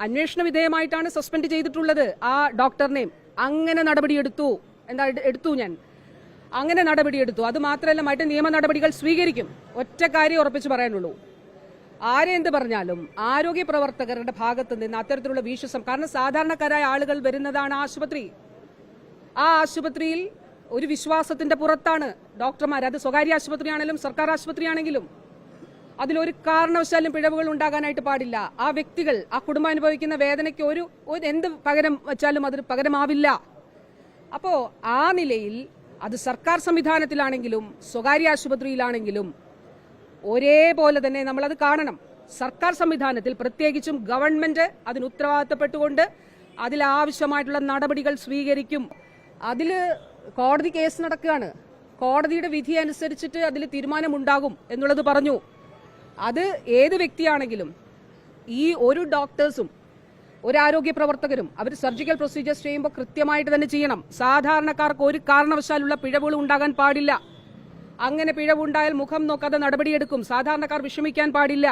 അന്വേഷണ വിധേയമായിട്ടാണ് സസ്പെൻഡ് ചെയ്തിട്ടുള്ളത് ആ ഡോക്ടറിനെയും. അങ്ങനെ നടപടിയെടുത്തു. അങ്ങനെ നടപടിയെടുത്തു. അത് മാത്രമല്ല, മറ്റ് നിയമ നടപടികൾ സ്വീകരിക്കും. ഒറ്റ കാര്യം ഉറപ്പിച്ച് പറയാനുള്ളൂ, ആരെന്ത് പറഞ്ഞാലും ആരോഗ്യ പ്രവർത്തകരുടെ ഭാഗത്ത് നിന്ന് അത്തരത്തിലുള്ള വിശ്വാസം, കാരണം സാധാരണക്കാരായ ആളുകൾ വരുന്നതാണ് ആശുപത്രി. ആ ആശുപത്രിയിൽ ഒരു വിശ്വാസത്തിന്റെ പുറത്താണ് ഡോക്ടർമാർ. അത് സ്വകാര്യ ആശുപത്രിയാണെങ്കിലും സർക്കാർ ആശുപത്രിയാണെങ്കിലും അതിലൊരു കാരണവശാലും പിഴവുകൾ ഉണ്ടാകാനായിട്ട് പാടില്ല. ആ വ്യക്തികൾ, ആ കുടുംബം അനുഭവിക്കുന്ന വേദനയ്ക്ക് ഒരു എന്ത് പകരം വെച്ചാലും അത് പകരമാവില്ല. അപ്പോ ആ നിലയിൽ അത് സർക്കാർ സംവിധാനത്തിലാണെങ്കിലും സ്വകാര്യ ആശുപത്രിയിലാണെങ്കിലും ഒരേപോലെ തന്നെ നമ്മളത് കാണണം. സർക്കാർ സംവിധാനത്തിൽ പ്രത്യേകിച്ചും ഗവൺമെന്റ് അതിന് ഉത്തരവാദിത്തപ്പെട്ടുകൊണ്ട് അതിലാവശ്യമായിട്ടുള്ള നടപടികൾ സ്വീകരിക്കും. അതിൽ കോടതി കേസ് നടക്കുകയാണ്. കോടതിയുടെ വിധി അനുസരിച്ചിട്ട് അതിൽ തീരുമാനമുണ്ടാകും എന്നുള്ളത് പറഞ്ഞു. അത് ഏത് വ്യക്തിയാണെങ്കിലും, ഈ ഒരു ഡോക്ടേഴ്സും ഒരു ആരോഗ്യ പ്രവർത്തകരും അവർ സർജിക്കൽ പ്രൊസീജിയേഴ്സ് ചെയ്യുമ്പോൾ കൃത്യമായിട്ട് തന്നെ ചെയ്യണം. സാധാരണക്കാർക്ക് ഒരു കാരണവശാലുള്ള പിഴവുകൾ ഉണ്ടാകാൻ പാടില്ല. അങ്ങനെ പിഴവുണ്ടായാൽ മുഖം നോക്കാതെ നടപടിയെടുക്കും. സാധാരണക്കാർ വിഷമിക്കാൻ പാടില്ല.